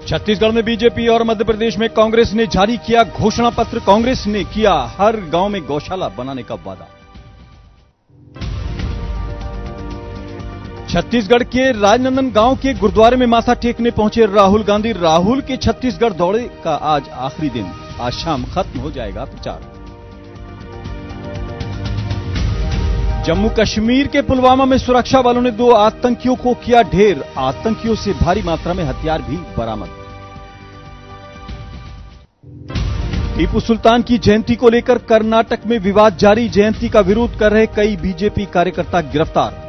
छत्तीसगढ़ में बीजेपी और मध्य प्रदेश में कांग्रेस ने जारी किया घोषणा पत्र। कांग्रेस ने किया हर गांव में गौशाला बनाने का वादा। छत्तीसगढ़ के राजनंदन गांव के गुरुद्वारे में माथा टेकने पहुंचे राहुल गांधी। राहुल के छत्तीसगढ़ दौरे का आज आखिरी दिन। आज शाम खत्म हो जाएगा प्रचार। जम्मू कश्मीर के पुलवामा में सुरक्षा बलों ने 2 आतंकियों को किया ढेर। आतंकियों से भारी मात्रा में हथियार भी बरामद। टीपू सुल्तान की जयंती को लेकर कर्नाटक में विवाद जारी। जयंती का विरोध कर रहे कई बीजेपी कार्यकर्ता गिरफ्तार।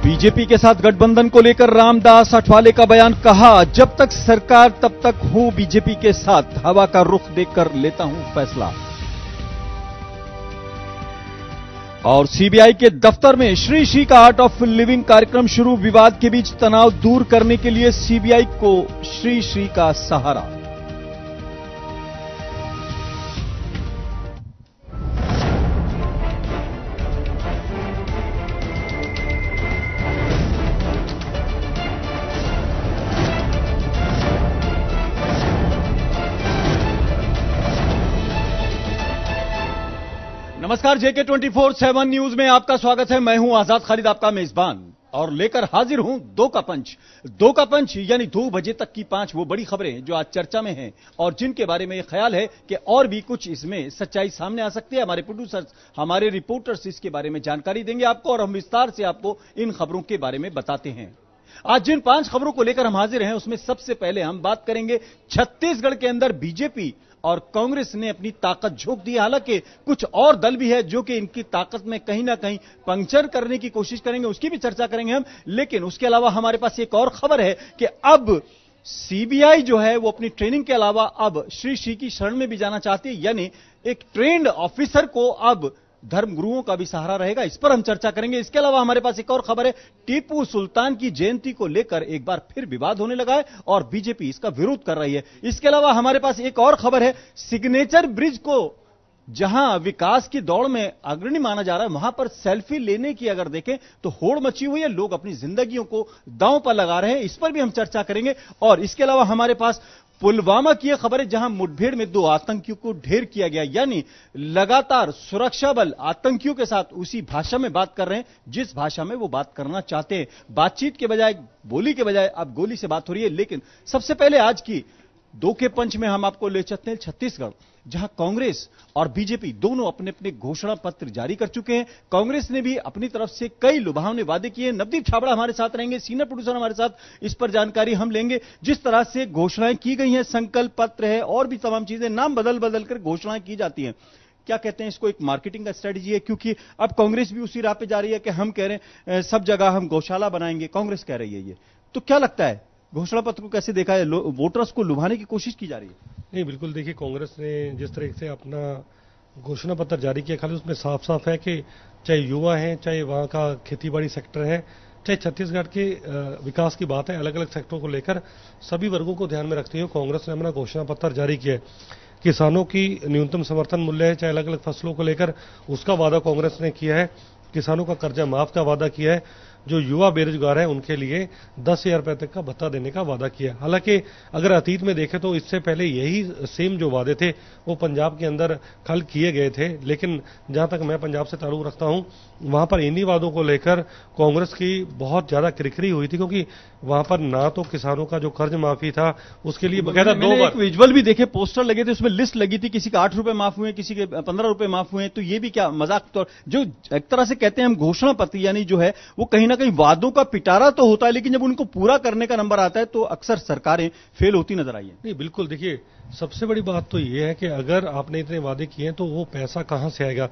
बीजेपी के साथ गठबंधन को लेकर रामदास अठवाले का बयान। कहा, जब तक सरकार तब तक हूं बीजेपी के साथ। हवा का रुख देखकर लेता हूं फैसला। और सीबीआई के दफ्तर में श्री श्री का आर्ट ऑफ लिविंग कार्यक्रम शुरू। विवाद के बीच तनाव दूर करने के लिए सीबीआई को श्री श्री का सहारा। नमस्कार, जेके 24/7 न्यूज में आपका स्वागत है। मैं हूं आजाद खालिद, आपका मेजबान, और लेकर हाजिर हूं दो का पंच यानी 2 बजे तक की 5 वो बड़ी खबरें जो आज चर्चा में हैं और जिनके बारे में ये ख्याल है कि और भी कुछ इसमें सच्चाई सामने आ सकती है। हमारे प्रोड्यूसर्स, हमारे रिपोर्टर्स इसके बारे में जानकारी देंगे आपको और हम विस्तार से आपको इन खबरों के बारे में बताते हैं। आज जिन 5 खबरों को लेकर हम हाजिर हैं उसमें सबसे पहले हम बात करेंगे छत्तीसगढ़ के अंदर बीजेपी और कांग्रेस ने अपनी ताकत झोंक दी। हालांकि कुछ और दल भी है जो कि इनकी ताकत में कहीं ना कहीं पंक्चर करने की कोशिश करेंगे, उसकी भी चर्चा करेंगे हम। लेकिन उसके अलावा हमारे पास एक और खबर है कि अब सीबीआई जो है वो अपनी ट्रेनिंग के अलावा अब श्री श्री की शरण में भी जाना चाहती है, यानी एक ट्रेंड ऑफिसर को अब धर्मगुरुओं का भी सहारा रहेगा। इस पर हम चर्चा करेंगे। इसके अलावा हमारे पास एक और खबर है, टीपू सुल्तान की जयंती को लेकर एक बार फिर विवाद होने लगा है और बीजेपी इसका विरोध कर रही है। इसके अलावा हमारे पास एक और खबर है, सिग्नेचर ब्रिज को जहां विकास की दौड़ में अग्रणी माना जा रहा है, वहां पर सेल्फी लेने की अगर देखें तो होड़ मची हुई है। लोग अपनी जिंदगियों को दांव पर लगा रहे हैं। इस पर भी हम चर्चा करेंगे। और इसके अलावा हमारे पास पुलवामा की यह खबर है जहां मुठभेड़ में 2 आतंकियों को ढेर किया गया, यानी लगातार सुरक्षा बल आतंकियों के साथ उसी भाषा में बात कर रहे हैं जिस भाषा में वो बात करना चाहते हैं। बातचीत के बजाय, बोली के बजाय अब गोली से बात हो रही है। लेकिन सबसे पहले आज की 2 के पंच में हम आपको ले चलते हैं छत्तीसगढ़, जहां कांग्रेस और बीजेपी दोनों अपने अपने घोषणा पत्र जारी कर चुके हैं। कांग्रेस ने भी अपनी तरफ से कई लुभावने वादे किए हैं। नवदीप छाबड़ा हमारे साथ रहेंगे, सीनियर प्रोड्यूसर हमारे साथ, इस पर जानकारी हम लेंगे। जिस तरह से घोषणाएं की गई हैं, संकल्प पत्र है और भी तमाम चीजें, नाम बदल बदल कर घोषणाएं की जाती हैं। क्या कहते हैं इसको, एक मार्केटिंग का स्ट्रेटजी है, क्योंकि अब कांग्रेस भी उसी राह पे जा रही है कि हम कह रहे हैं सब जगह हम गौशाला बनाएंगे। कांग्रेस कह रही है ये, तो क्या लगता है घोषणा पत्र को कैसे देखा है? वोटर्स को लुभाने की कोशिश की जा रही है? नहीं, बिल्कुल। देखिए, कांग्रेस ने जिस तरह से अपना घोषणा पत्र जारी किया, खाली उसमें साफ साफ है कि चाहे युवा हैं, चाहे वहाँ का खेतीबाड़ी सेक्टर है, चाहे छत्तीसगढ़ के विकास की बात है, अलग अलग सेक्टरों को लेकर सभी वर्गों को ध्यान में रखते हुए कांग्रेस ने अपना घोषणा पत्र जारी किया है। किसानों की न्यूनतम समर्थन मूल्य है, चाहे अलग अलग फसलों को लेकर उसका वादा कांग्रेस ने किया है। किसानों का कर्जा माफ का वादा किया है। जो युवा बेरोजगार हैं उनके लिए 10,000 रुपए तक का भत्ता देने का वादा किया। हालांकि अगर अतीत में देखें तो इससे पहले यही सेम जो वादे थे वो पंजाब के अंदर कल किए गए थे, लेकिन जहां तक मैं पंजाब से ताल्लुक रखता हूं वहां पर इन्हीं वादों को लेकर कांग्रेस की बहुत ज्यादा किरकिरी हुई थी, क्योंकि वहां पर ना तो किसानों का जो कर्ज माफी था उसके लिए बकायदा 2 बार एक विजुअल भी देखे, पोस्टर लगे थे, उसमें लिस्ट लगी थी, किसी का 8 रुपए माफ हुए, किसी के 15 रुपए माफ हुए। तो ये भी क्या मजाक तौर, जो एक तरह से कहते हैं हम घोषणा पत्र, यानी जो है वो कहीं ना कहीं वादों का पिटारा तो होता है, लेकिन जब उनको पूरा करने का नंबर आता है तो अक्सर सरकारें फेल होती नजर आई है। नहीं, बिल्कुल। देखिए, सबसे बड़ी बात तो ये है कि अगर आपने इतने वादे किए हैं तो वो पैसा कहां से आएगा?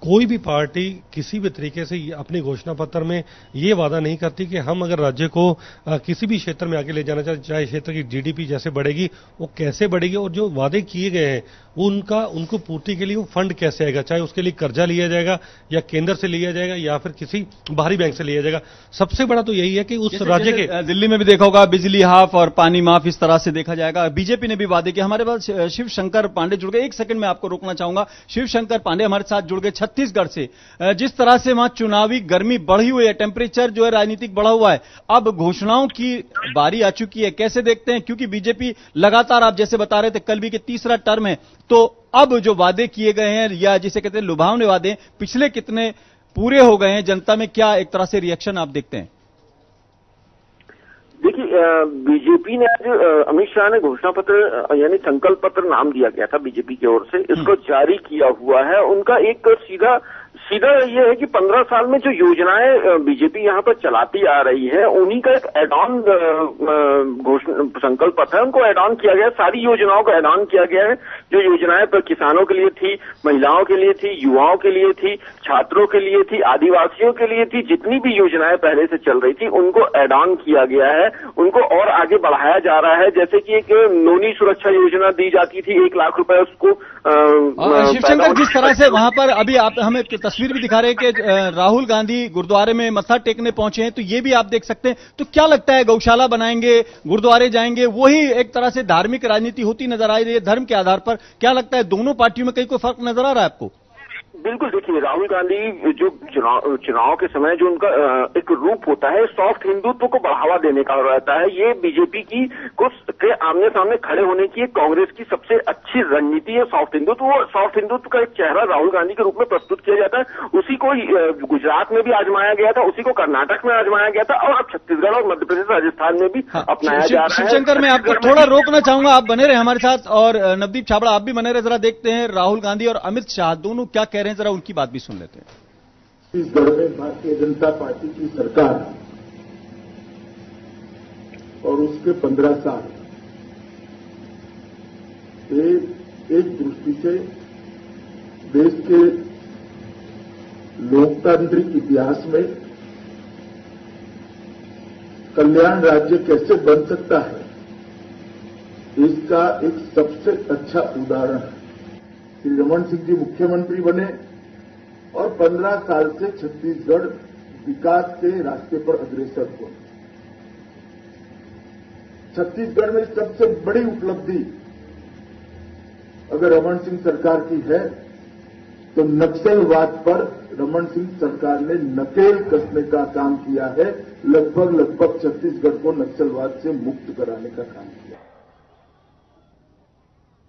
कोई भी पार्टी किसी भी तरीके से अपनी घोषणा पत्र में ये वादा नहीं करती कि हम अगर राज्य को किसी भी क्षेत्र में आगे ले जाना चाहे क्षेत्र की जीडीपी जैसे बढ़ेगी वो कैसे बढ़ेगी, और जो वादे किए गए हैं उनको पूर्ति के लिए वो फंड कैसे आएगा, चाहे उसके लिए कर्जा लिया जाएगा या केंद्र से लिया जाएगा या फिर किसी बाहरी बैंक से लिया जाएगा। सबसे बड़ा तो यही है कि उस राज्य के, दिल्ली में भी देखा होगा बिजली हाफ और पानी माफ, इस तरह से देखा जाएगा। बीजेपी ने भी वादे किए। हमारे पास शिव शंकर पांडे जुड़ गए, एक सेकंड में आपको रोकना चाहूंगा। शिव शंकर पांडे हमारे साथ जुड़ गए। छत्तीसगढ़ से जिस तरह से वहां चुनावी गर्मी बढ़ी हुई है, टेम्परेचर जो है राजनीतिक बढ़ा हुआ है, अब घोषणाओं की बारी आ चुकी है, कैसे देखते हैं? क्योंकि बीजेपी लगातार, आप जैसे बता रहे थे, कल भी कि तीसरा टर्म है, तो अब जो वादे किए गए हैं या जिसे कहते हैं लुभावने वादे, पिछले कितने पूरे हो गए हैं? जनता में क्या एक तरह से रिएक्शन आप देखते हैं? देखिए, बीजेपी ने आज अमित शाह ने घोषणा पत्र यानी संकल्प पत्र नाम दिया गया था बीजेपी की ओर से, इसको जारी किया हुआ है। उनका एक सीधा ये है कि 15 साल में जो योजनाएं बीजेपी यहाँ पर चलाती आ रही है, उन्हीं का एक एड ऑन घोषणा संकल्प पत्र है, उनको एड ऑन किया गया, सारी योजनाओं को एड ऑन किया गया है। जो योजनाएं पर किसानों के लिए थी, महिलाओं के लिए थी, युवाओं के लिए थी, छात्रों के लिए थी, आदिवासियों के लिए थी, जितनी भी योजनाएं पहले से चल रही थी उनको एड ऑन किया गया है, उनको और आगे बढ़ाया जा रहा है। जैसे कि एक नोनी सुरक्षा योजना दी जाती थी, 1 लाख रुपए उसको। शिवशंकर, जिस तरह से वहां पर अभी आप हमें तस्वीर भी दिखा रहे हैं कि राहुल गांधी गुरुद्वारे में मत्था टेकने पहुंचे हैं, तो ये भी आप देख सकते हैं। तो क्या लगता है, गौशाला बनाएंगे, गुरुद्वारे जाएंगे, वही एक तरह से धार्मिक राजनीति होती नजर आ रही है धर्म के आधार पर? क्या लगता है, दोनों पार्टियों में कहीं कोई फर्क नजर आ रहा है आपको? बिल्कुल, देखिए, राहुल गांधी जो चुनाव के समय जो उनका एक रूप होता है, सॉफ्ट हिंदुत्व को बढ़ावा देने का रहता है। ये बीजेपी की के आमने सामने खड़े होने की कांग्रेस की सबसे अच्छी रणनीति है, सॉफ्ट हिंदुत्व। वो सॉफ्ट हिंदुत्व का एक चेहरा राहुल गांधी के रूप में प्रस्तुत किया जाता है। उसी को गुजरात में भी आजमाया गया था, उसी को कर्नाटक में आजमाया गया था, और अब छत्तीसगढ़ और मध्य प्रदेश, राजस्थान में भी अपनाया जा रहा है। शिवशंकर, मैं आपको थोड़ा रोकना चाहूंगा, आप बने रहे हमारे साथ, और नवदीप छाबड़ा आप भी बने रहे। जरा देखते हैं राहुल गांधी और अमित शाह दोनों क्या कह रहे हैं, जरा उनकी बात भी सुन लेते हैं। छत्तीसगढ़ में भारतीय जनता पार्टी की सरकार और उसके 15 साल एक दृष्टि से देश के लोकतांत्रिक इतिहास में कल्याण राज्य कैसे बन सकता है, इसका एक सबसे अच्छा उदाहरण है। श्री रमन सिंह जी मुख्यमंत्री बने और 15 साल से छत्तीसगढ़ विकास के रास्ते पर अग्रसर हुआ। छत्तीसगढ़ में सबसे बड़ी उपलब्धि अगर रमन सिंह सरकार की है तो नक्सलवाद पर रमन सिंह सरकार ने नकेल कसने का काम किया है। लगभग छत्तीसगढ़ को नक्सलवाद से मुक्त कराने का काम किया।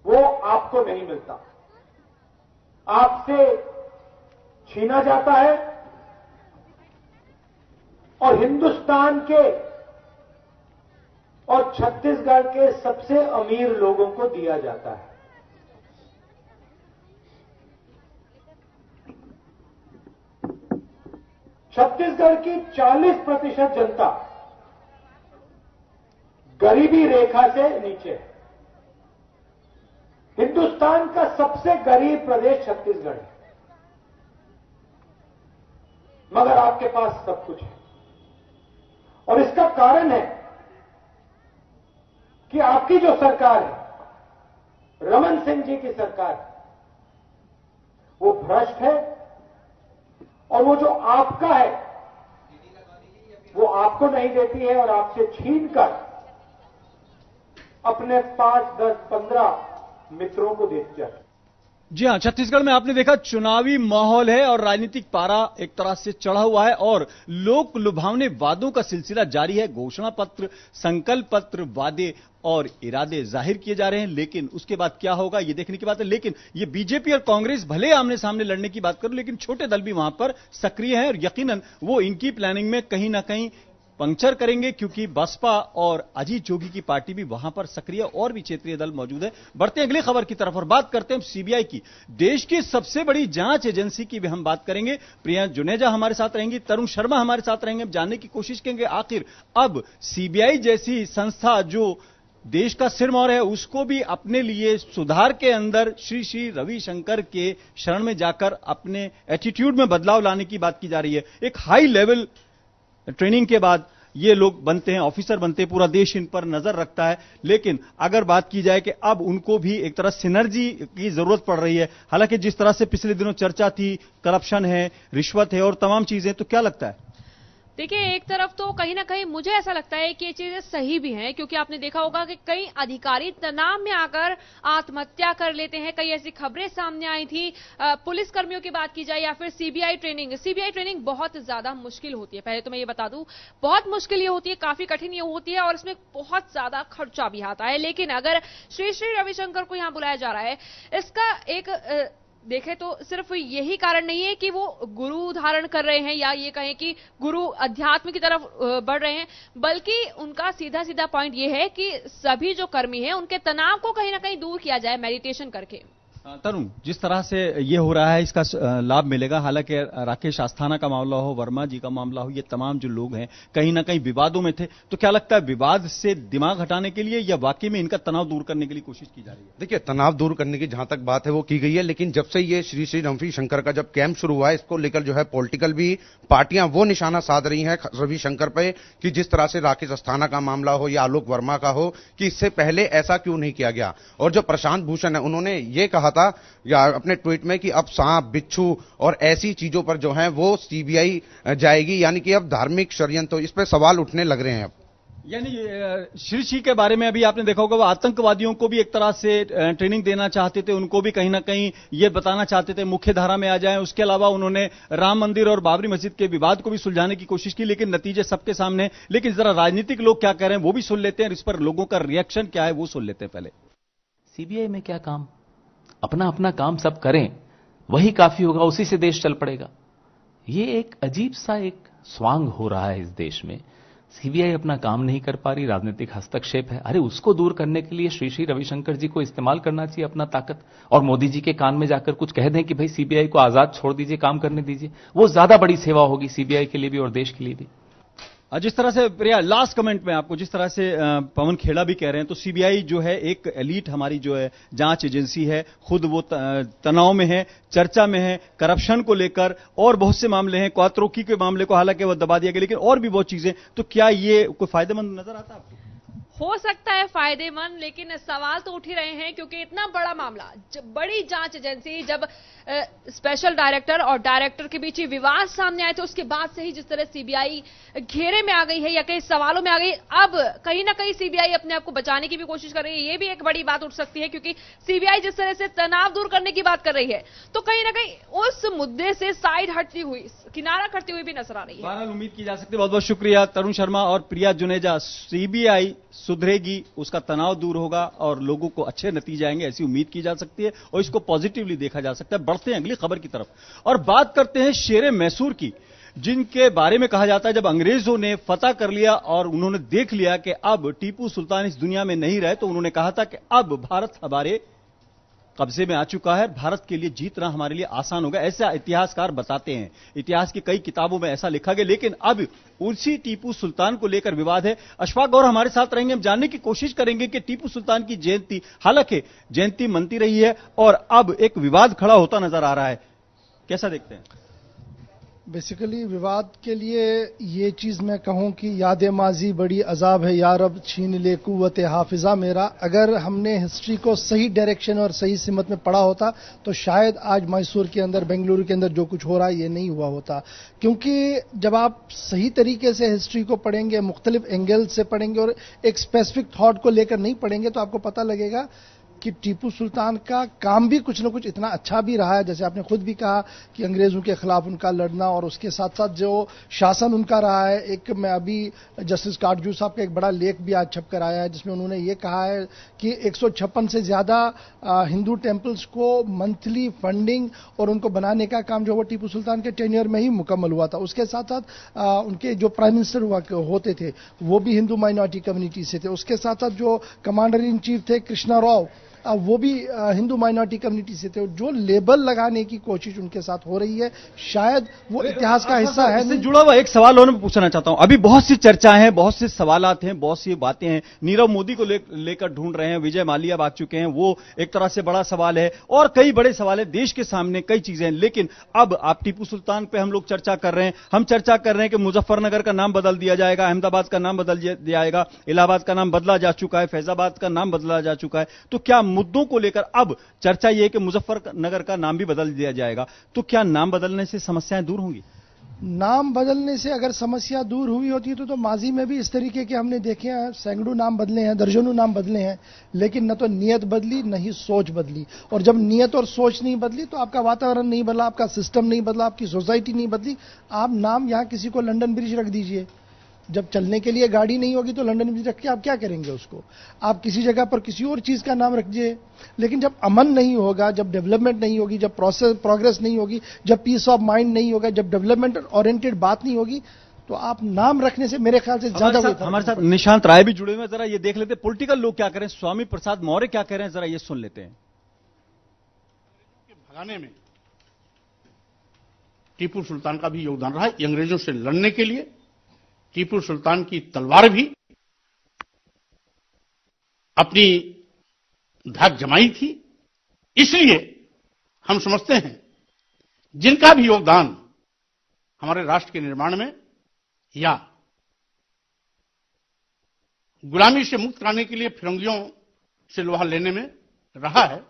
वो आपको नहीं मिलता, आपसे छीना जाता है और हिंदुस्तान के और छत्तीसगढ़ के सबसे अमीर लोगों को दिया जाता है। छत्तीसगढ़ की 40% जनता गरीबी रेखा से नीचे है। हिंदुस्तान का सबसे गरीब प्रदेश छत्तीसगढ़ है, मगर आपके पास सब कुछ है। और इसका कारण है कि आपकी जो सरकार है, रमन सिंह जी की सरकार, वो भ्रष्ट है, और वो जो आपका है वो आपको नहीं देती है और आपसे छीनकर अपने 5, 10, 15 मित्रों को देती है। जी हां, छत्तीसगढ़ में आपने देखा चुनावी माहौल है और राजनीतिक पारा एक तरह से चढ़ा हुआ है और लोक लुभावने वादों का सिलसिला जारी है। घोषणा पत्र, संकल्प पत्र, वादे और इरादे जाहिर किए जा रहे हैं, लेकिन उसके बाद क्या होगा ये देखने की बात है। लेकिन ये बीजेपी और कांग्रेस भले आमने सामने लड़ने की बात करो, लेकिन छोटे दल भी वहां पर सक्रिय हैं और यकीनन वो इनकी प्लानिंग में कहीं ना कहीं पंक्चर करेंगे, क्योंकि बसपा और अजीत जोगी की पार्टी भी वहां पर सक्रिय और भी क्षेत्रीय दल मौजूद है। बढ़ते हैं अगली खबर की तरफ और बात करते हैं सीबीआई की। देश की सबसे बड़ी जांच एजेंसी की भी हम बात करेंगे। प्रिया जुनेजा हमारे साथ रहेंगी, तरुण शर्मा हमारे साथ रहेंगे। हम जानने की कोशिश करेंगे आखिर अब सीबीआई जैसी संस्था जो देश का सिरमौर है, उसको भी अपने लिए सुधार के अंदर श्री रविशंकर के शरण में जाकर अपने एटीट्यूड में बदलाव लाने की बात की जा रही है। एक हाई लेवल ट्रेनिंग के बाद ये लोग बनते हैं, ऑफिसर बनते हैं, पूरा देश इन पर नजर रखता है। लेकिन अगर बात की जाए कि अब उनको भी एक तरह सिनर्जी की जरूरत पड़ रही है, हालांकि जिस तरह से पिछले दिनों चर्चा थी, करप्शन है, रिश्वत है और तमाम चीजें, तो क्या लगता है? देखिए, एक तरफ तो कहीं ना कहीं मुझे ऐसा लगता है कि ये चीजें सही भी हैं, क्योंकि आपने देखा होगा कि कई अधिकारी तनाव में आकर आत्महत्या कर लेते हैं। कई ऐसी खबरें सामने आई थी। पुलिस कर्मियों की बात की जाए या फिर सीबीआई ट्रेनिंग बहुत ज्यादा मुश्किल होती है। पहले तो मैं ये बता दूं, बहुत मुश्किल ये होती है, काफी कठिन ये होती है और इसमें बहुत ज्यादा खर्चा भी आता है। लेकिन अगर श्री श्री रविशंकर को यहां बुलाया जा रहा है, इसका एक देखें तो सिर्फ यही कारण नहीं है कि वो गुरु धारण कर रहे हैं या ये कहें कि गुरु अध्यात्म की तरफ बढ़ रहे हैं, बल्कि उनका सीधा सीधा पॉइंट ये है कि सभी जो कर्मी हैं उनके तनाव को कहीं ना कहीं दूर किया जाए मेडिटेशन करके। तरुण, जिस तरह से ये हो रहा है इसका लाभ मिलेगा। हालांकि राकेश अस्थाना का मामला हो, वर्मा जी का मामला हो, ये तमाम जो लोग हैं कहीं ना कहीं विवादों में थे, तो क्या लगता है विवाद से दिमाग हटाने के लिए या वाकई में इनका तनाव दूर करने के लिए कोशिश की जा रही है? देखिए, तनाव दूर करने की जहां तक बात है वो की गई है, लेकिन जब से ये श्री श्री रविशंकर का जब कैंप शुरू हुआ है, इसको लेकर जो है पॉलिटिकल भी पार्टियां वो निशाना साध रही हैं रविशंकर पे कि जिस तरह से राकेश अस्थाना का मामला हो या आलोक वर्मा का हो, कि इससे पहले ऐसा क्यों नहीं किया गया। और जो प्रशांत भूषण है, उन्होंने ये कहा था या अपने ट्वीट में कि अब सांप, बिच्छू और ऐसी चीजों पर जो है वो सीबीआई जाएगी, यानी कि अब धार्मिक षड्यंत्र, इस पर सवाल उठने लग रहे हैं। अब यानी श्री श्री के बारे में अभी आपने देखा होगा, वो आतंकवादियों को भी एक तरह से ट्रेनिंग देना चाहते थे, उनको भी कहीं ना कहीं ये बताना चाहते थे मुख्य धारा में आ जाएं। उसके अलावा उन्होंने राम मंदिर और बाबरी मस्जिद के विवाद को भी सुलझाने की कोशिश की, लेकिन नतीजे सबके सामने। लेकिन जरा राजनीतिक लोग क्या कह रहे हैं वो भी सुन लेते हैं, इस पर लोगों का रिएक्शन क्या है वो सुन लेते हैं पहले। सीबीआई में क्या काम, अपना अपना काम सब करें, वही काफी होगा, उसी से देश चल पड़ेगा। ये एक अजीब सा एक स्वांग हो रहा है इस देश में। सीबीआई अपना काम नहीं कर पा रही, राजनीतिक हस्तक्षेप है। अरे उसको दूर करने के लिए श्री श्री रविशंकर जी को इस्तेमाल करना चाहिए अपना ताकत, और मोदी जी के कान में जाकर कुछ कह दें कि भाई सीबीआई को आजाद छोड़ दीजिए, काम करने दीजिए। वो ज्यादा बड़ी सेवा होगी सीबीआई के लिए भी और देश के लिए भी। जिस तरह से प्रिया, लास्ट कमेंट में आपको, जिस तरह से पवन खेड़ा भी कह रहे हैं, तो सीबीआई जो है एक एलीट हमारी जो है जांच एजेंसी है, खुद वो तनाव में है, चर्चा में है, करप्शन को लेकर और बहुत से मामले हैं, क्वात्रोकी के मामले को हालांकि वो दबा दिया गया, लेकिन और भी बहुत चीजें। तो क्या ये कोई फायदेमंद नजर आता है आपको? हो सकता है फायदेमंद, लेकिन सवाल तो उठ ही रहे हैं, क्योंकि इतना बड़ा मामला, बड़ी जांच एजेंसी, जब स्पेशल डायरेक्टर और डायरेक्टर के बीच विवाद सामने आए थे, उसके बाद से ही जिस तरह सीबीआई घेरे में आ गई है या कई सवालों में आ गई, अब कहीं ना कहीं सीबीआई अपने आप को बचाने की भी कोशिश कर रही है। ये भी एक बड़ी बात उठ सकती है, क्योंकि सीबीआई जिस तरह से तनाव दूर करने की बात कर रही है, तो कहीं ना कहीं उस मुद्दे से साइड हटती हुई, किनारा करती हुई भी नजर आ रही है। बहरहाल उम्मीद की जा सकती है। बहुत बहुत शुक्रिया तरुण शर्मा और प्रिया जुनेजा। सीबीआई सुधरेगी, उसका तनाव दूर होगा और लोगों को अच्छे नतीजे आएंगे, ऐसी उम्मीद की जा सकती है और इसको पॉजिटिवली देखा जा सकता है। बढ़ते हैं अगली खबर की तरफ और बात करते हैं शेरे मैसूर की, जिनके बारे में कहा जाता है जब अंग्रेजों ने फतह कर लिया और उन्होंने देख लिया कि अब टीपू सुल्तान इस दुनिया में नहीं रहे, तो उन्होंने कहा था कि अब भारत हमारे कब्जे में आ चुका है, भारत के लिए जीतना हमारे लिए आसान होगा, ऐसा इतिहासकार बताते हैं। इतिहास की कई किताबों में ऐसा लिखा गया, लेकिन अब उसी टीपू सुल्तान को लेकर विवाद है। अशफाक गौर हमारे साथ रहेंगे, हम जानने की कोशिश करेंगे कि टीपू सुल्तान की जयंती, हालांकि जयंती मनती रही है और अब एक विवाद खड़ा होता नजर आ रहा है, कैसा देखते हैं? बेसिकली विवाद के लिए ये चीज मैं कहूं कि याद माजी बड़ी अजाब है, या रब छीन ले कुव्वत हाफिजा मेरा। अगर हमने हिस्ट्री को सही डायरेक्शन और सही सिमत में पढ़ा होता तो शायद आज मैसूर के अंदर, बेंगलुरु के अंदर जो कुछ हो रहा है ये नहीं हुआ होता। क्योंकि जब आप सही तरीके से हिस्ट्री को पढ़ेंगे, मुख्तलिफ एंगल से पढ़ेंगे और एक स्पेसिफिक थॉट को लेकर नहीं पढ़ेंगे, तो आपको पता लगेगा कि टीपू सुल्तान का काम भी कुछ न कुछ इतना अच्छा भी रहा है। जैसे आपने खुद भी कहा कि अंग्रेजों के खिलाफ उनका लड़ना और उसके साथ साथ जो शासन उनका रहा है। एक मैं अभी जस्टिस काटजू साहब का एक बड़ा लेख भी आज छपकर आया है, जिसमें उन्होंने ये कहा है कि 156 से ज्यादा हिंदू टेम्पल्स को मंथली फंडिंग और उनको बनाने का काम जो वो टीपू सुल्तान के टेन्योर में ही मुकम्मल हुआ था। उसके साथ साथ उनके जो प्राइम मिनिस्टर हुआ होते थे वो भी हिंदू माइनॉरिटी कम्युनिटी से थे। उसके साथ साथ जो कमांडर इन चीफ थे कृष्णा राव, वो भी हिंदू माइनॉरिटी कम्युनिटी से थे। जो लेबल लगाने की कोशिश उनके साथ हो रही है, शायद वो इतिहास का हिस्सा है। इससे जुड़ा हुआ एक सवाल और मैं पूछना चाहता हूं। अभी बहुत सी चर्चाएं हैं, बहुत से सवालात हैं, बहुत सी बातें हैं। नीरव मोदी को लेकर ढूंढ रहे हैं, विजय माल्या भाग चुके हैं, वो एक तरह से बड़ा सवाल है और कई बड़े सवाल है देश के सामने, कई चीजें हैं। लेकिन अब आप टीपू सुल्तान पे हम लोग चर्चा कर रहे हैं। हम चर्चा कर रहे हैं कि मुजफ्फरनगर का नाम बदल दिया जाएगा, अहमदाबाद का नाम बदल दिया जाएगा, इलाहाबाद का नाम बदला जा चुका है, फैजाबाद का नाम बदला जा चुका है। तो क्या मुद्दों को लेकर अब चर्चा यह है कि मुजफ्फरनगर का नाम भी बदल दिया जाएगा, तो क्या नाम बदलने से समस्याएं दूर होंगी? नाम बदलने से अगर समस्या दूर हुई होती तो माजी में भी इस तरीके के हमने देखे हैं, सैकड़ों नाम बदले हैं, दर्जनों नाम बदले हैं, लेकिन न तो नियत बदली न ही सोच बदली। और जब नियत और सोच नहीं बदली तो आपका वातावरण नहीं बदला, आपका सिस्टम नहीं बदला, आपकी सोसाइटी नहीं बदली। आप नाम यहां किसी को लंदन ब्रिज रख दीजिए, जब चलने के लिए गाड़ी नहीं होगी तो लंदन ब्रिज रख के आप क्या करेंगे उसको? आप किसी जगह पर किसी और चीज का नाम रखिए। लेकिन जब अमन नहीं होगा, जब डेवलपमेंट नहीं होगी, जब प्रोग्रेस नहीं होगी, जब पीस ऑफ माइंड नहीं होगा, जब डेवलपमेंट ओरिएंटेड बात नहीं होगी, तो आप नाम रखने से मेरे ख्याल से ज्यादा हमारे साथ निशांत राय भी जुड़े हुए हैं। जरा ये देख लेते हैं पॉलिटिकल लोग क्या करें, स्वामी प्रसाद मौर्य क्या कह रहे हैं, जरा ये सुन लेते हैं। भगाने में टीपू सुल्तान का भी योगदान रहा है। अंग्रेजों से लड़ने के लिए टीपू सुल्तान की तलवार भी अपनी धाक जमाई थी। इसलिए हम समझते हैं जिनका भी योगदान हमारे राष्ट्र के निर्माण में या गुलामी से मुक्त कराने के लिए फिरंगियों से लोहा लेने में रहा है।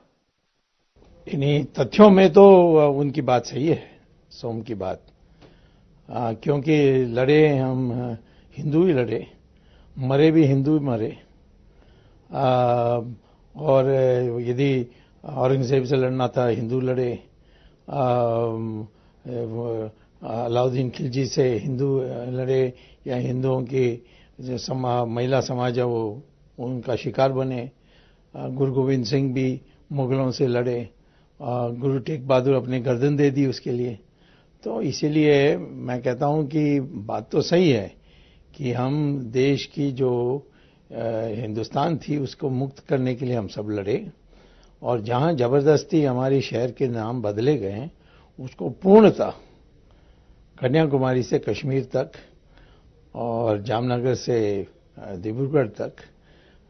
इन्हीं तथ्यों में तो उनकी बात सही है, सोम की बात, क्योंकि लड़े हम हिंदू ही लड़े, मरे भी हिंदू ही मरे। और यदि औरंगजेब से लड़ना था हिंदू लड़े, अलाउद्दीन खिलजी से हिंदू लड़े, या हिंदुओं की जो महिला समाज है वो उनका शिकार बने। गुरु गोविंद सिंह भी मुगलों से लड़े, गुरु टेक बहादुर अपनी गर्दन दे दी उसके लिए। तो इसीलिए मैं कहता हूं कि बात तो सही है कि हम देश की जो हिंदुस्तान थी उसको मुक्त करने के लिए हम सब लड़े, और जहां जबरदस्ती हमारे शहर के नाम बदले गए उसको पूर्णतः कन्याकुमारी से कश्मीर तक और जामनगर से डिब्रूगढ़ तक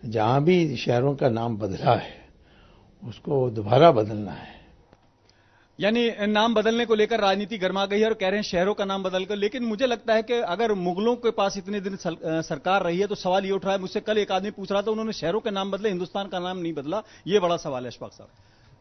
जहां भी शहरों का नाम बदला है उसको दोबारा बदलना है। यानी नाम बदलने को लेकर राजनीति गर्मा गई है और कह रहे हैं शहरों का नाम बदलकर। लेकिन मुझे लगता है कि अगर मुगलों के पास इतने दिन सरकार रही है तो सवाल ये उठ रहा है, मुझसे कल एक आदमी पूछ रहा था उन्होंने शहरों के नाम बदले, हिंदुस्तान का नाम नहीं बदला। ये बड़ा सवाल है अशफाक साहब।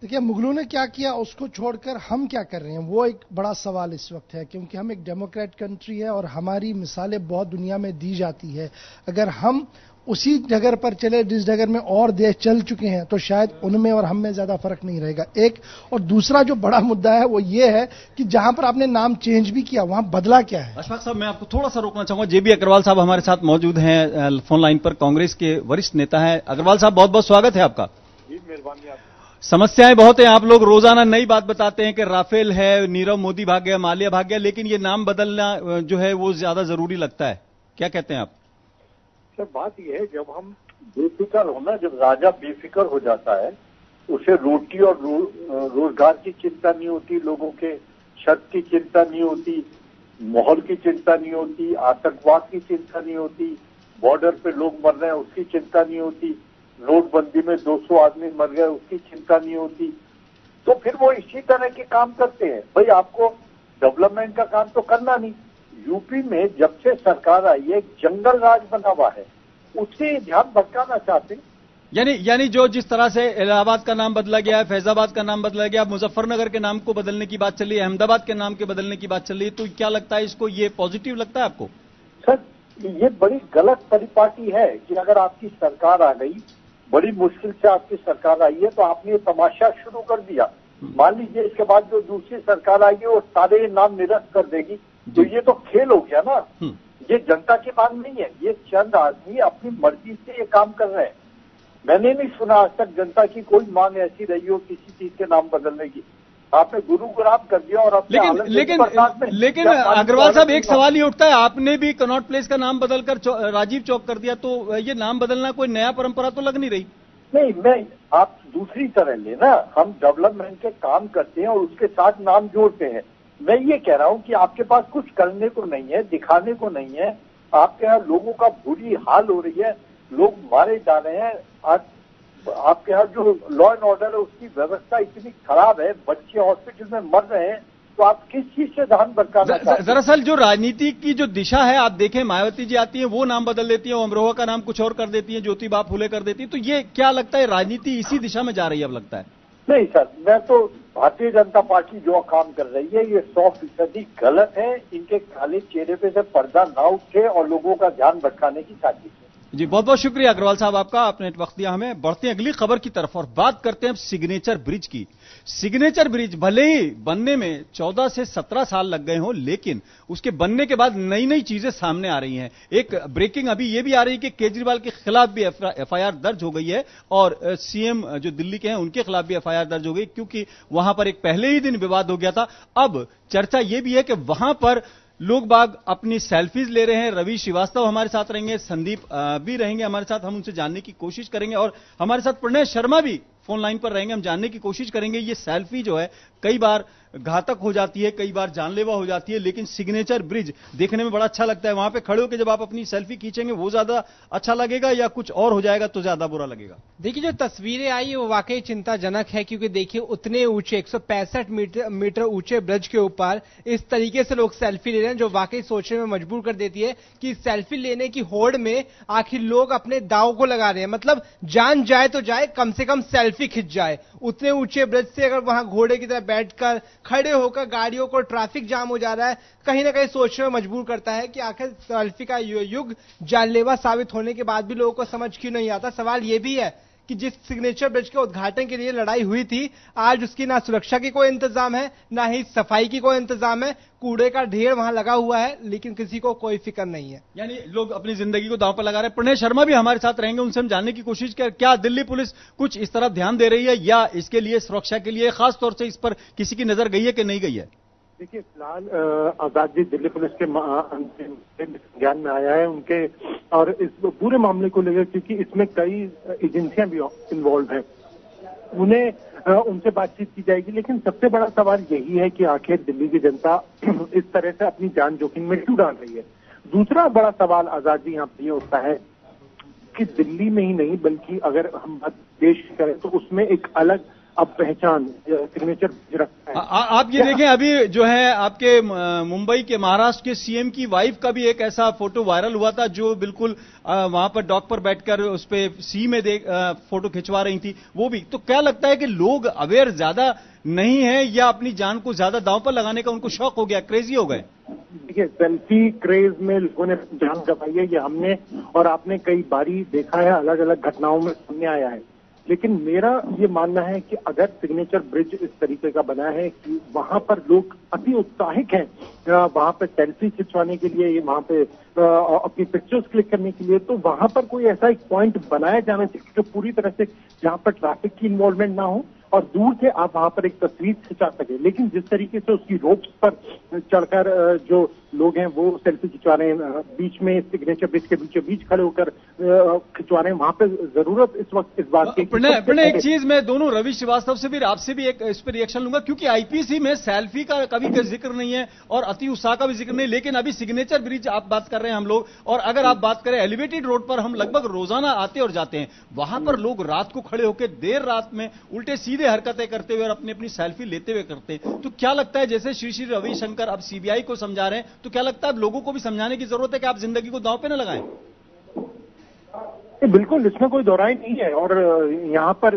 देखिए, मुगलों ने क्या किया उसको छोड़कर हम क्या कर रहे हैं, वो एक बड़ा सवाल इस वक्त है, क्योंकि हम एक डेमोक्रेट कंट्री है और हमारी मिसालें बहुत दुनिया में दी जाती है। अगर हम उसी जगह पर चले जिस जगह में और देश चल चुके हैं तो शायद उनमें और हम में ज्यादा फर्क नहीं रहेगा। एक और दूसरा जो बड़ा मुद्दा है वो ये है कि जहां पर आपने नाम चेंज भी किया वहां बदला क्या है। अशफाक साहब, मैं आपको थोड़ा सा रोकना चाहूंगा। जेबी अग्रवाल साहब हमारे साथ मौजूद हैं फोन लाइन पर, कांग्रेस के वरिष्ठ नेता हैं। अग्रवाल साहब, बहुत बहुत स्वागत है आपका। जी, मेहरबानी। समस्याएं बहुत हैं, आप लोग रोजाना नई बात बताते हैं कि राफेल है, नीरव मोदी भाग गया, माल्या भाग गया, लेकिन ये नाम बदलना जो है वो ज्यादा जरूरी लगता है। क्या कहते हैं आप? सर, बात यह है, जब हम बेफिक्र होना, जब राजा बेफिक्र हो जाता है, उसे रोटी और रोजगार की चिंता नहीं होती, लोगों के छत की चिंता नहीं होती, माहौल की चिंता नहीं होती, आतंकवाद की चिंता नहीं होती, बॉर्डर पे लोग मर रहे हैं उसकी चिंता नहीं होती, नोटबंदी में 200 आदमी मर गए उसकी चिंता नहीं होती, तो फिर वो इसी तरह के काम करते हैं। भाई, आपको डेवलपमेंट का काम तो करना नहीं। यूपी में जब से सरकार आई है जंगल राज बना हुआ है, उससे ध्यान भटकाना चाहते हैं। यानी जो जिस तरह से इलाहाबाद का नाम बदला गया है, फैजाबाद का नाम बदला गया, मुजफ्फरनगर के नाम को बदलने की बात चल रही है, अहमदाबाद के नाम के बदलने की बात चल रही है, तो क्या लगता है इसको, ये पॉजिटिव लगता है आपको? सर, ये बड़ी गलत परिपाटी है कि अगर आपकी सरकार आ गई, बड़ी मुश्किल से आपकी सरकार आई है, तो आपने ये तमाशा शुरू कर दिया। मान लीजिए इसके बाद जो दूसरी सरकार आएगी वो सारे नाम निरस्त कर देगी, तो ये तो खेल हो गया ना। ये जनता की मांग नहीं है, ये चंद आदमी अपनी मर्जी से ये काम कर रहे हैं। मैंने नहीं सुना आज तक जनता की कोई मांग ऐसी रही हो किसी चीज के नाम बदलने की। आपने गुरुग्राम कर दिया और लेकिन अग्रवाल साहब, एक सवाल ही उठता है, आपने भी कनॉट प्लेस का नाम बदलकर राजीव चौक कर दिया, तो ये नाम बदलना कोई नया परंपरा तो लग नहीं रही? नहीं, आप दूसरी तरह लेना, हम डेवलपमेंट के काम करते हैं और उसके साथ नाम जोड़ते हैं। मैं ये कह रहा हूं कि आपके पास कुछ करने को नहीं है, दिखाने को नहीं है, आपके यहाँ लोगों का बुरी हाल हो रही है, लोग मारे जा रहे हैं, आज आपके यहाँ जो लॉ एंड ऑर्डर है उसकी व्यवस्था इतनी खराब है, बच्चे हॉस्पिटल में मर रहे हैं, तो आप किस चीज से ध्यान भटकाना चाहते हैं? दरअसल जो राजनीति की जो दिशा है, आप देखें मायावती जी आती है वो नाम बदल देती है, अमरोहा का नाम कुछ और कर देती है, ज्योतिबा फुले कर देती है, तो ये क्या लगता है राजनीति इसी दिशा में जा रही है अब लगता है? नहीं सर, मैं तो भारतीय जनता पार्टी जो काम कर रही है ये 100% गलत है। इनके काले चेहरे पे से पर्दा ना उठे और लोगों का ध्यान भटकाने की साजिश है। जी बहुत बहुत शुक्रिया अग्रवाल साहब आपका, आपने वक्त दिया हमें। बढ़ते हैं अगली खबर की तरफ और बात करते हैं सिग्नेचर ब्रिज की। सिग्नेचर ब्रिज भले ही बनने में 14 से 17 साल लग गए हों, लेकिन उसके बनने के बाद नई नई चीजें सामने आ रही हैं। एक ब्रेकिंग अभी यह भी आ रही है कि केजरीवाल के खिलाफ भी एफआईआर दर्ज हो गई है और सीएम जो दिल्ली के हैं उनके खिलाफ भी एफआईआर दर्ज हो गई, क्योंकि वहां पर एक पहले ही दिन विवाद हो गया था। अब चर्चा यह भी है कि वहां पर लोग बाग अपनी सेल्फीज ले रहे हैं। रवि श्रीवास्तव हमारे साथ रहेंगे, संदीप भी रहेंगे हमारे साथ, हम उनसे जानने की कोशिश करेंगे और हमारे साथ प्रणय शर्मा भी फोन लाइन पर रहेंगे। हम जानने की कोशिश करेंगे ये सेल्फी जो है कई बार घातक हो जाती है, कई बार जानलेवा हो जाती है, लेकिन सिग्नेचर ब्रिज देखने में बड़ा अच्छा लगता है। वहां पे खड़े होकर जब आप अपनी सेल्फी खींचेंगे वो ज्यादा अच्छा लगेगा या कुछ और हो जाएगा तो ज्यादा बुरा लगेगा? देखिए जो तस्वीरें आई वो वाकई चिंताजनक है, क्योंकि देखिए उतने ऊंचे 165 मीटर ऊंचे ब्रिज के ऊपर इस तरीके से लोग सेल्फी ले रहे हैं, जो वाकई सोचने में मजबूर कर देती है कि सेल्फी लेने की होड़ में आखिर लोग अपने दाव को लगा रहे हैं। मतलब जान जाए तो जाए, कम से कम सेल्फी खिंच जाए। उतने ऊंचे ब्रिज से अगर वहां घोड़े की तरह बैठकर खड़े होकर गाड़ियों को ट्रैफिक जाम हो जा रहा है, कहीं ना कहीं सोचने में मजबूर करता है कि आखिर सेल्फी का युग जानलेवा साबित होने के बाद भी लोगों को समझ क्यों नहीं आता। सवाल यह भी है कि जिस सिग्नेचर ब्रिज के उद्घाटन के लिए लड़ाई हुई थी, आज उसकी ना सुरक्षा की कोई इंतजाम है, ना ही सफाई की कोई इंतजाम है। कूड़े का ढेर वहां लगा हुआ है, लेकिन किसी को कोई फिक्र नहीं है। यानी लोग अपनी जिंदगी को दांव पर लगा रहे हैं। प्रणय शर्मा भी हमारे साथ रहेंगे, उनसे हम जानने की कोशिश करें क्या दिल्ली पुलिस कुछ इस तरह ध्यान दे रही है या इसके लिए सुरक्षा के लिए खास तौर से इस पर किसी की नजर गई है कि नहीं गई है? देखिए फिलहाल आजाद जी दिल्ली पुलिस के ज्ञान में आया है उनके, और इस पूरे मामले को लेकर, क्योंकि इसमें कई एजेंसियां भी इन्वॉल्व हैं, उन्हें उनसे बातचीत की जाएगी। लेकिन सबसे बड़ा सवाल यही है कि आखिर दिल्ली की जनता इस तरह से अपनी जान जोखिम में क्यों डाल रही है। दूसरा बड़ा सवाल आजाद जी यहाँ पर ये उठता है कि दिल्ली में ही नहीं बल्कि अगर हम देश करें तो उसमें एक अलग अब पहचान सिग्नेचर रखता है। आप ये देखें, अभी जो है आपके मुंबई के महाराष्ट्र के सीएम की वाइफ का भी एक ऐसा फोटो वायरल हुआ था, जो बिल्कुल वहां पर डॉक पर बैठकर उस पे सी में फोटो खिंचवा रही थी। वो भी तो क्या लगता है कि लोग अवेयर ज्यादा नहीं है या अपनी जान को ज्यादा दांव पर लगाने का उनको शौक हो गया, क्रेजी हो गए? देखिए सेल्फी क्रेज में लोगों ने जान गंवाई है, ये हमने और आपने कई बारी देखा है, अलग अलग घटनाओं में सामने आया है। लेकिन मेरा ये मानना है कि अगर सिग्नेचर ब्रिज इस तरीके का बना है कि वहां पर लोग अति उत्साहित हैं वहां पर सेल्फी खिंचवाने के लिए, वहां पे अपनी पिक्चर्स क्लिक करने के लिए, तो वहां पर कोई ऐसा एक पॉइंट बनाया जाना चाहिए जो पूरी तरह से जहां पर ट्रैफिक की इन्वॉल्वमेंट ना हो और दूर से आप वहां पर एक तस्वीर खिंचा सके। लेकिन जिस तरीके से उसकी रोप्स पर चढ़कर जो लोग हैं वो सेल्फी खिंचवा रहे हैं, बीच में सिग्नेचर ब्रिज के बीचों बीच खड़े होकर खिंचवा रहे हैं, वहां पे जरूरत इस वक्त इस बात की। प्रणय एक चीज मैं दोनों रवि श्रीवास्तव से भी आपसे भी एक इस पर रिएक्शन लूंगा, क्योंकि आईपीसी में सेल्फी का कभी का जिक्र नहीं है और अति उत्साह का भी जिक्र नहीं, लेकिन अभी सिग्नेचर ब्रिज आप बात कर रहे हैं हम लोग, और अगर आप बात करें एलिवेटेड रोड पर हम लगभग रोजाना आते और जाते हैं, वहां पर लोग रात को खड़े होकर देर रात में उल्टे सीधे हरकतें करते हुए और अपनी अपनी सेल्फी लेते हुए करते हैं। तो क्या लगता है, जैसे श्री श्री रविशंकर अब सीबीआई को समझा रहे हैं, तो क्या लगता है अब लोगों को भी समझाने की जरूरत है कि आप जिंदगी को दांव पे न लगाएं? बिल्कुल, इसमें कोई दोहराई नहीं है। और यहाँ पर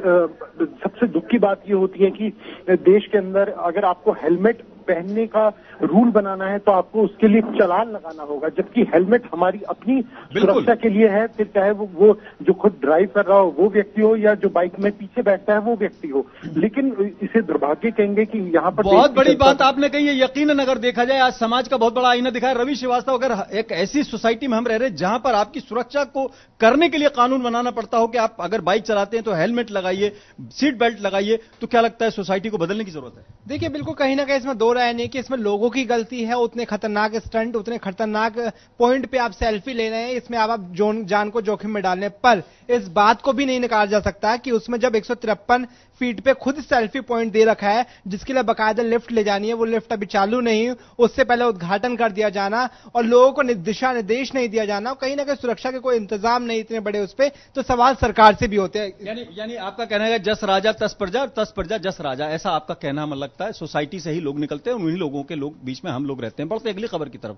सबसे दुख की बात ये होती है कि देश के अंदर अगर आपको हेलमेट पहनने का रूल बनाना है तो आपको उसके लिए चालान लगाना होगा, जबकि हेलमेट हमारी अपनी सुरक्षा के लिए है, फिर चाहे वो जो खुद ड्राइव कर रहा हो वो व्यक्ति हो या जो बाइक में पीछे बैठता है वो व्यक्ति हो। लेकिन इसे दुर्भाग्य कहेंगे कि यहाँ पर बहुत बड़ी बात आपने कही है। यकीनन अगर देखा जाए आज समाज का बहुत बड़ा आईना दिखाया रवि श्रीवास्तव। अगर एक ऐसी सोसाइटी में हम रह रहे हैं जहां पर आपकी सुरक्षा को करने के लिए कानून बनाना पड़ता हो कि आप अगर बाइक चलाते हैं तो हेलमेट लगाइए, सीट बेल्ट लगाइए, तो क्या लगता है सोसाइटी को बदलने की जरूरत है? देखिए बिल्कुल, कहीं ना कहीं इसमें दो राय नहीं कि इसमें लोगों की गलती है। उतने खतरनाक स्टंट, उतने खतरनाक पॉइंट पे आप सेल्फी ले रहे हैं, इसमें आप जान को जोखिम में डालने पर इस बात को भी नहीं निकाला जा सकता कि उसमें जब 153 फीट पे खुद सेल्फी पॉइंट दे रखा है जिसके लिए बकायदा लिफ्ट ले जानी है, वो लिफ्ट अभी चालू नहीं, उससे पहले उद्घाटन कर दिया जाना और लोगों को दिशा निर्देश नहीं दिया जाना, कहीं ना कहीं सुरक्षा के कोई इंतजाम नहीं इतने बड़े उस पे, तो सवाल सरकार से भी होते हैं। यानी आपका कहना है जस राजा तस प्रजा, तस प्रजा जस राजा, ऐसा आपका कहना हमें लगता है। सोसाइटी से ही लोग निकलते हैं, उन्हीं लोगों के बीच में हम लोग रहते हैं। बढ़ते अगली खबर की तरफ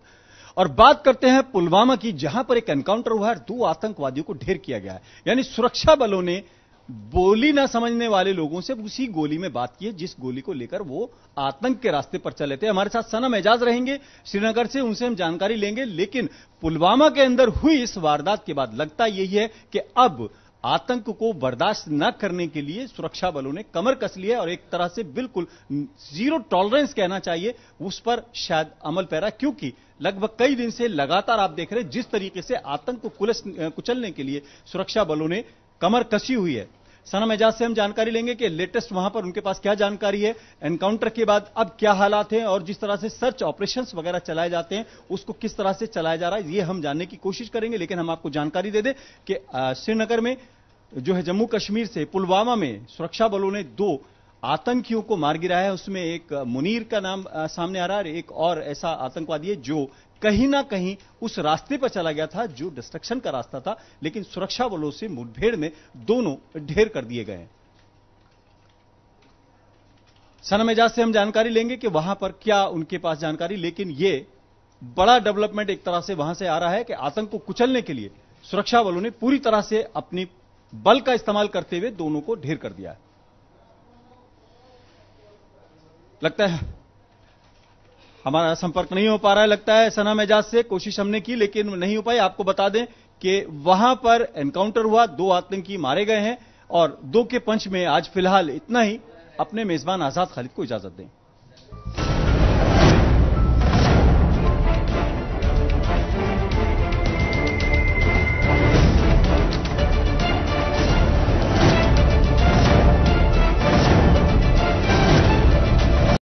और बात करते हैं पुलवामा की, जहां पर एक एनकाउंटर हुआ है, 2 आतंकवादियों को ढेर किया गया है। यानी सुरक्षा बलों ने बोली ना समझने वाले लोगों से उसी गोली में बात की है जिस गोली को लेकर वो आतंक के रास्ते पर चले थे। हमारे साथ सनम एजाज रहेंगे श्रीनगर से, उनसे हम जानकारी लेंगे। लेकिन पुलवामा के अंदर हुई इस वारदात के बाद लगता यही है कि अब आतंक को बर्दाश्त न करने के लिए सुरक्षा बलों ने कमर कस ली है और एक तरह से बिल्कुल जीरो टॉलरेंस कहना चाहिए उस पर शायद अमल पैरा, क्योंकि लगभग कई दिन से लगातार आप देख रहे हैं जिस तरीके से आतंक को कुचलने के लिए सुरक्षा बलों ने कमर कसी हुई है। सनम एजाज से हम जानकारी लेंगे कि लेटेस्ट वहां पर उनके पास क्या जानकारी है, एनकाउंटर के बाद अब क्या हालात हैं और जिस तरह से सर्च ऑपरेशंस वगैरह चलाए जाते हैं उसको किस तरह से चलाया जा रहा है, ये हम जानने की कोशिश करेंगे। लेकिन हम आपको जानकारी दे दें कि श्रीनगर में जो है जम्मू कश्मीर से पुलवामा में सुरक्षा बलों ने 2 आतंकियों को मार गिराया है। उसमें एक मुनीर का नाम सामने आ रहा है, एक और ऐसा आतंकवादी है जो कहीं ना कहीं उस रास्ते पर चला गया था जो डिस्ट्रक्शन का रास्ता था, लेकिन सुरक्षा बलों से मुठभेड़ में दोनों ढेर कर दिए गए हैं। सनम एजाज से हम जानकारी लेंगे कि वहां पर क्या उनके पास जानकारी, लेकिन यह बड़ा डेवलपमेंट एक तरह से वहां से आ रहा है कि आतंक को कुचलने के लिए सुरक्षा बलों ने पूरी तरह से अपनी बल का इस्तेमाल करते हुए दोनों को ढेर कर दिया है। लगता है हमारा संपर्क नहीं हो पा रहा है, लगता है सनम एजाज से कोशिश हमने की लेकिन नहीं हो पाई। आपको बता दें कि वहां पर एनकाउंटर हुआ, 2 आतंकी मारे गए हैं और 2 के पंच में आज फिलहाल इतना ही। अपने मेजबान आजाद खालिद को इजाजत दें।